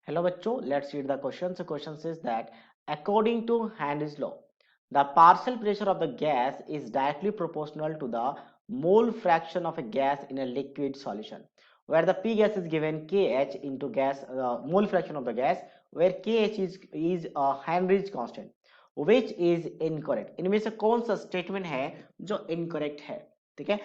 Hello bachcho, let's read the question. So question says that according to Henry's law, the partial pressure of the gas is directly proportional to the mole fraction of a gas in a liquid solution, where the P gas is given Kh into gas, mole fraction of the gas, where Kh is Henry's constant, which is incorrect. इनमें से कौन सा statement है जो incorrect है? ठीक है,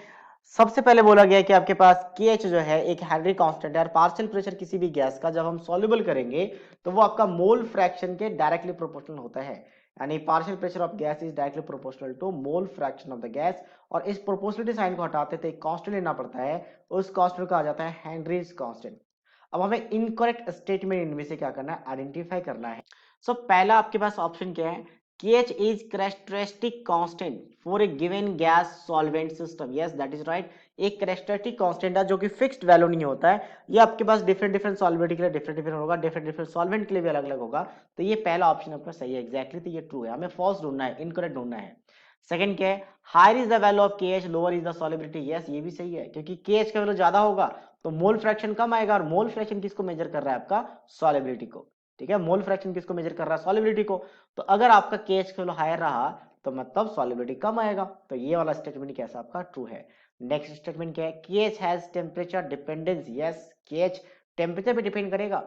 सबसे पहले बोला गया कि आपके पास KH जो है एक हेनरी कांस्टेंट है और पार्शियल प्रेशर किसी भी गैस का जब हम सॉल्युबल करेंगे तो वो आपका मोल फ्रैक्शन के डायरेक्टली प्रोपोर्शनल होता है, यानी partial pressure of gas is directly proportional to mole fraction of the gas. और इस प्रोपोर्शनलिटी साइन को हटाते थे एक कांस्टेंट लेना पड़ता है, उस कांस्टेंट का आ जाता है हेनरीज कांस्टेंट। अब हमें इनकरेक्ट स्टेटमेंट इनमें से क्या करना है, आइडेंटिफाई करना है। सो पहला आपके पास ऑप्शन क्या है, KH is characteristic constant for a given gas solvent system. Yes, that is right. एक characteristic constant है जो कि fixed value नहीं होता है, ये आपके पास डिफरेंट सॉल्वेंट के लिए डिफरेंट होगा, डिफरेंट सॉल्वेंट के लिए भी अलग अलग होगा। तो ये पहला ऑप्शन आपका सही है एग्जैक्टली, तो ये ट्रू है। हमें फॉल्स ढूंढना है, इनकरेक्ट ढूंढना है। सेकंड क्या है, higher is the value of KH lower is the solubility. Yes, ये भी सही है क्योंकि KH का वैल्यू ज्यादा होगा तो मोल फ्रैक्शन कम आएगा, और मोल फ्रैक्शन किसको मेजर कर रहा है, आपका सॉलिबिलिटी को। ठीक है, मोल फ्रैक्शन किसको मेजर कर रहा है, सॉलिबिलिटी को। तो अगर आपका KH का वैल्यू हायर रहा तो मतलब सॉलिबिलिटी कम आएगा, तो ये वाला स्टेटमेंट कैसा आपका ट्रू है। नेक्स्ट स्टेटमेंट क्या है, KH has temperature dependence. Yes, KH temperature पे डिपेंड करेगा।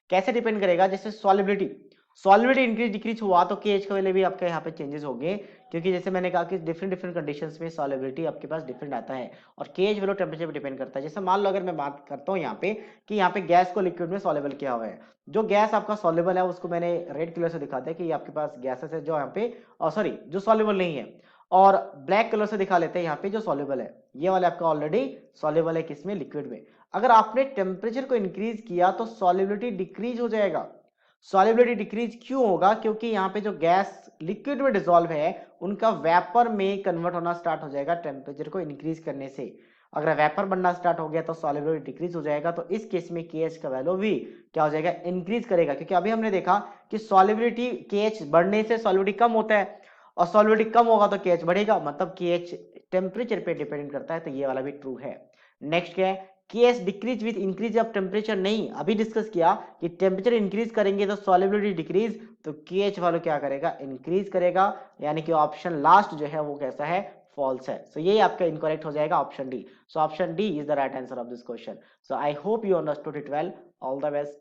कैसे डिपेंड करेगा, जैसे सॉलिबिलिटी इंक्रीज डिक्रीज हुआ तो KH का वैल्यू भी आपके यहाँ पे चेंजेस होंगे, क्योंकि जैसे मैंने कहा कि डिफरेंट कंडीशंस में सॉलिबिलिटी आपके पास डिफरेंट आता है और KH वैल्यू टेम्परेचर पे डिपेंड करता है। जैसे मान लो अगर मैं बात करता हूँ यहाँ पे कि यहाँ पे गैस को लिक्विड में सॉल्युबल किया हुआ है, जो गैस आपका सॉल्युबल है उसको मैंने रेड कलर से दिखाता है कि आपके पास गैसेस है जो यहाँ पे, सॉरी जो सॉल्युबल नहीं है, और ब्लैक कलर से दिखा लेते हैं यहाँ पे जो सॉल्युबल है। ये वाला आपका ऑलरेडी सॉल्युबल है किसमें, लिक्विड में। अगर आपने टेम्परेचर को इंक्रीज किया तो सॉल्युबिलिटी डिक्रीज हो जाएगा। सॉल्युबिलिटी डिक्रीज क्यों होगा, क्योंकि यहाँ पे जो गैस लिक्विड में डिसॉल्व है उनका वेपर में कन्वर्ट होना स्टार्ट हो जाएगा टेम्परेचर को इंक्रीज करने से। अगर वेपर बनना स्टार्ट हो गया तो सॉल्युबिलिटी डिक्रीज हो जाएगा, तो इस केस में KH का वैल्यू भी क्या हो जाएगा, इंक्रीज करेगा। क्योंकि अभी हमने देखा कि सॉल्युबिलिटी KH बढ़ने से सॉल्युबिलिटी कम होता है, और सॉल्युबिलिटी कम होगा तो KH बढ़ेगा, मतलब KH टेम्परेचर पे डिपेंड करता है, तो ये वाला भी ट्रू है। नेक्स्ट क्या है, KH decrease with increase of temperature. नहीं, अभी डिस्कस किया कि टेम्परेचर इंक्रीज करेंगे तो सॉल्युबिलिटी डिक्रीज, तो KH वालों क्या करेगा, इंक्रीज करेगा, यानी कि ऑप्शन लास्ट जो है वो कैसा है, फॉल्स है। सो ये आपका इनकरेक्ट हो जाएगा, option D. So option D is the right answer of this question. So I hope you understood it well. All the best.